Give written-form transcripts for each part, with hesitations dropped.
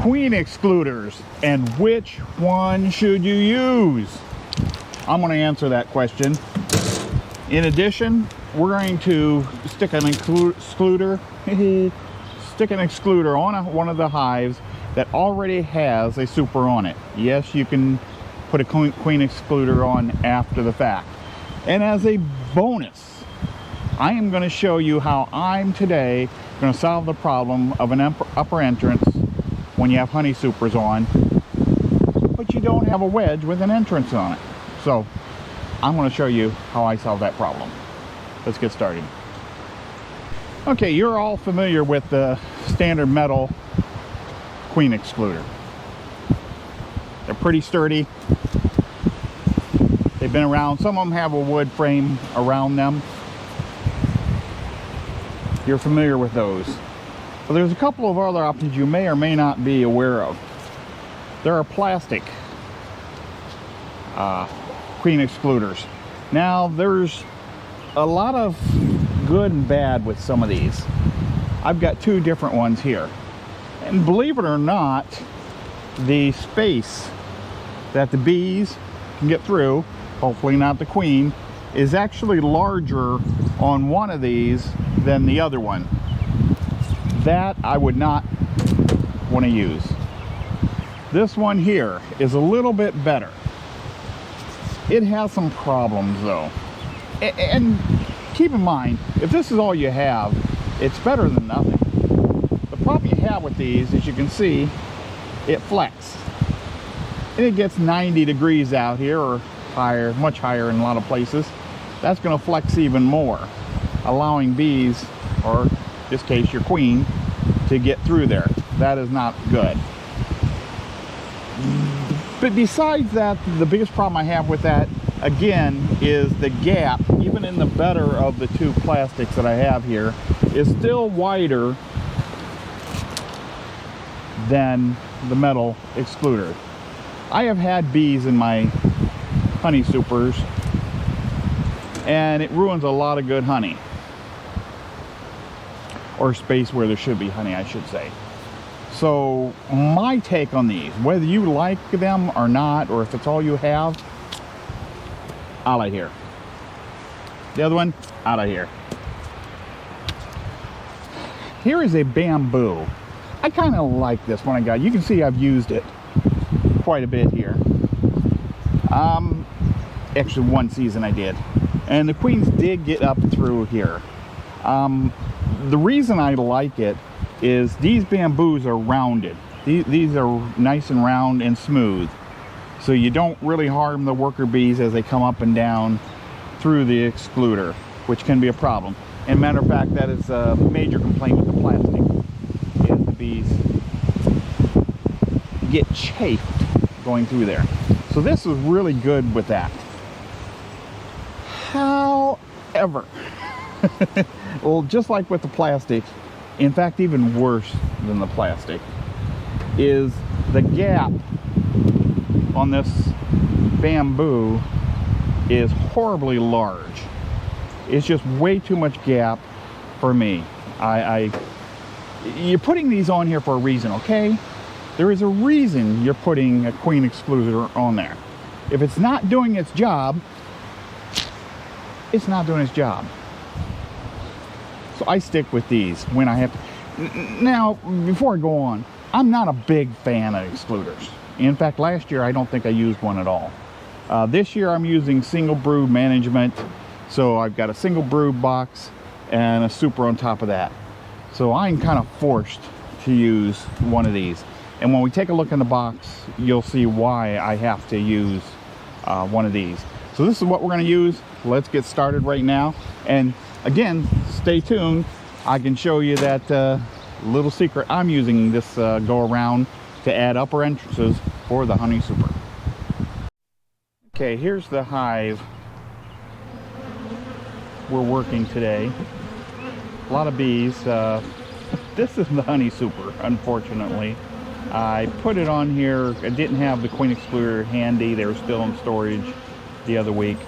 Queen Excluders, and which one should you use? I'm going to answer that question. In addition, we're going to stick an excluder on one of the hives that already has a super on it. Yes, you can put a Queen Excluder on after the fact. And as a bonus, I am going to show you how I'm today going to solve the problem of an upper entrance when you have honey supers on, but you don't have a wedge with an entrance on it. So I'm going to show you how I solve that problem. Let's get started. Okay, you're all familiar with the standard metal Queen Excluder. They're pretty sturdy. They've been around. Some of them have a wood frame around them. You're familiar with those. But there's a couple of other options you may or may not be aware of. There are plastic Queen Excluders. Now, there's a lot of good and bad with some of these. I've got two different ones here. And believe it or not, the space that the bees can get through, hopefully not the queen, is actually larger on one of these than the other one. That I would not want to use. This one here is a little bit better. It has some problems though. And keep in mind, if this is all you have, it's better than nothing. The problem you have with these, as you can see, it flex. And it gets 90 degrees out here, or higher, much higher in a lot of places. That's going to flex even more, allowing bees, or in this case your queen, to get through there. That is not good. But besides that, the biggest problem I have with that, again, is the gap, even in the better of the two plastics that I have here, is still wider than the metal excluder. I have had bees in my honey supers, and it ruins a lot of good honey. Or space where there should be honey, I should say. So my take on these, whether you like them or not, or if it's all you have, out of here. The other one, out of here. Here is a bamboo. I kind of like this one I got. You can see I've used it quite a bit here. Actually one season I did. And the queens did get up through here. The reason I like it is these bamboos are rounded. These are nice and round and smooth. So you don't really harm the worker bees as they come up and down through the excluder, which can be a problem. And matter of fact, that is a major complaint with the plastic, is the bees get chafed going through there. So this is really good with that. However, well, just like with the plastic, in fact even worse than the plastic, is the gap on this bamboo is horribly large. It's just way too much gap for me. You're putting these on here for a reason, okay? There is a reason you're putting a Queen Excluder on there. If it's not doing its job, it's not doing its job. So I stick with these when I have to. Now, before I go on, I'm not a big fan of excluders. In fact, last year I don't think I used one at all. This year I'm using single brood management. So I've got a single brood box and a super on top of that. So I'm kind of forced to use one of these. And when we take a look in the box, you'll see why I have to use one of these. So this is what we're going to use. Let's get started right now. And again, stay tuned. I can show you that little secret I'm using this go around to add upper entrances for the honey super. Okay, here's the hive we're working today. A lot of bees. This is the honey super, unfortunately. I put it on here. I didn't have the Queen Excluder handy. They were still in storage the other week.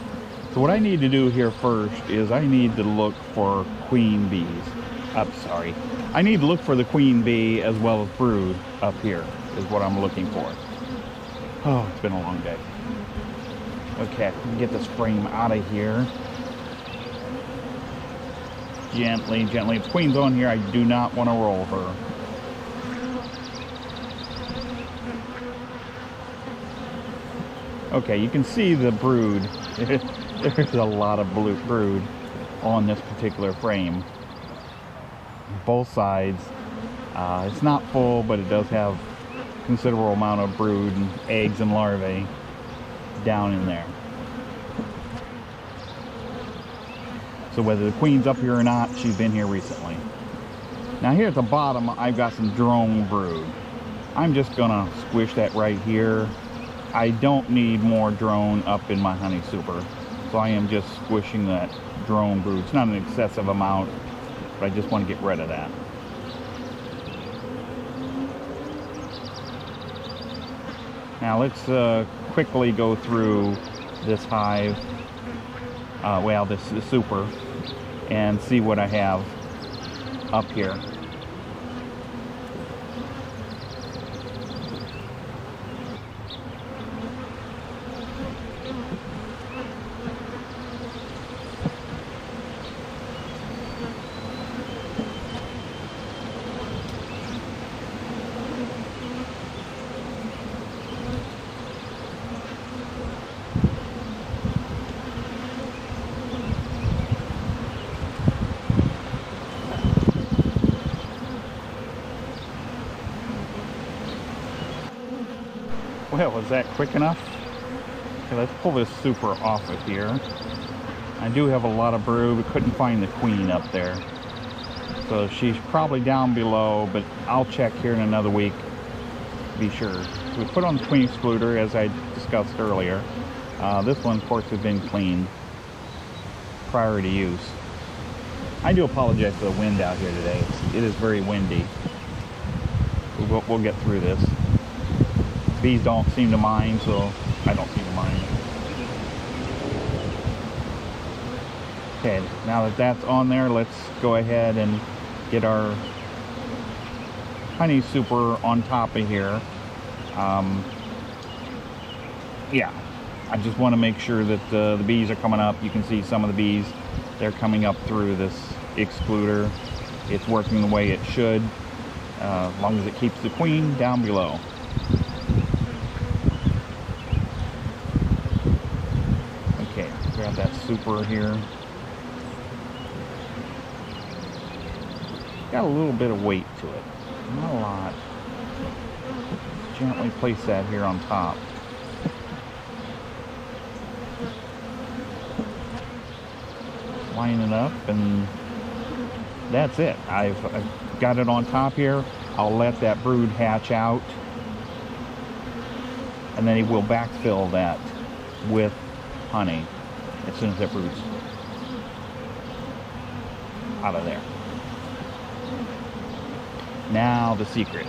So what I need to do here first is I need to look for queen bees. I'm sorry. I need to look for the queen bee as well as brood up here is what I'm looking for. Oh, it's been a long day. Okay, let me get this frame out of here. Gently, gently. If the queen's on here, I do not want to roll her. Okay, you can see the brood. There's a lot of brood on this particular frame. Both sides. It's not full, but it does have a considerable amount of brood and eggs and larvae down in there. So whether the queen's up here or not, she's been here recently. Now here at the bottom, I've got some drone brood. I'm just gonna squish that right here. I don't need more drone up in my honey super. So I am just squishing that drone brood. It's not an excessive amount, but I just want to get rid of that. Now let's quickly go through this hive, this super, and see what I have up here. Well, was that quick enough? Okay, let's pull this super off of here. I do have a lot of brood, but couldn't find the queen up there. So she's probably down below, but I'll check here in another week to be sure. So we put on the Queen Excluder, as I discussed earlier. This one, of course, has been cleaned prior to use. I do apologize for the wind out here today. It is very windy. We'll get through this. Bees don't seem to mind, so I don't seem to mind. Okay, now that that's on there, let's go ahead and get our honey super on top of here. Yeah, I just want to make sure that the bees are coming up. You can see some of the bees, they're coming up through this excluder. It's working the way it should, as long as it keeps the queen down below. Okay, grab that super here. Got a little bit of weight to it, not a lot. Gently place that here on top. Line it up, and that's it. I've got it on top here. I'll let that brood hatch out, and then it will backfill that with honey as soon as that brood's out of there. Now the secret.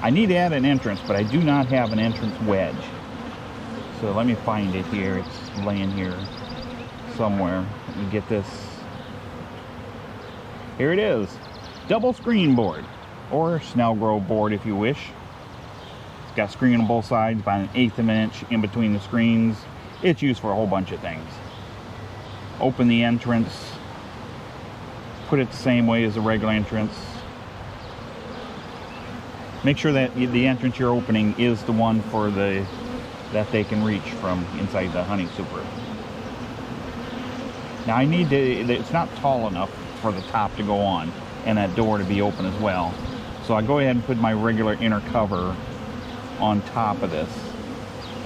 I need to add an entrance, but I do not have an entrance wedge. So let me find it here. It's laying here somewhere. Let me get this. Here it is. Double screen board, or Snell Grove board if you wish. It's got screen on both sides, about 1/8 of an inch in between the screens. It's used for a whole bunch of things. Open the entrance, put it the same way as the regular entrance. Make sure that the entrance you're opening is the one for that they can reach from inside the honey super. Now I need to, it's not tall enough for the top to go on and that door to be open as well. So I go ahead and put my regular inner cover on top of this,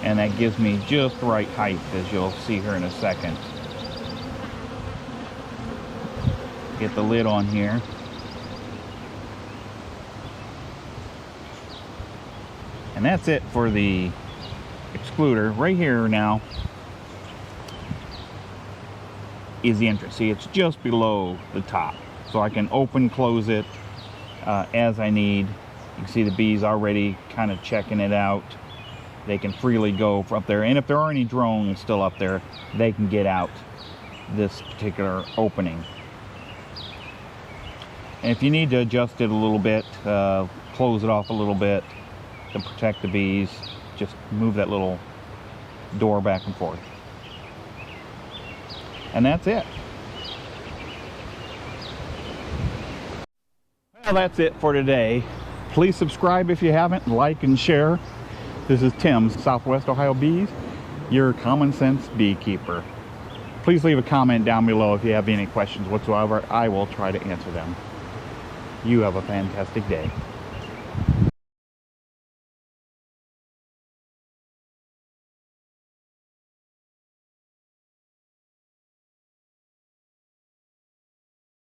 and that gives me just the right height, as you'll see here in a second. Get the lid on here. And that's it for the excluder. Right here now is the entrance. See, it's just below the top. So I can open, close it as I need. You can see the bees already kind of checking it out. They can freely go up there. And if there are any drones still up there, they can get out this particular opening. And if you need to adjust it a little bit, close it off a little bit to protect the bees, just move that little door back and forth. And that's it. Well, that's it for today. Please subscribe if you haven't, like and share. This is Tim, Southwest Ohio Bees, your common sense beekeeper. Please leave a comment down below if you have any questions whatsoever. I will try to answer them. You have a fantastic day.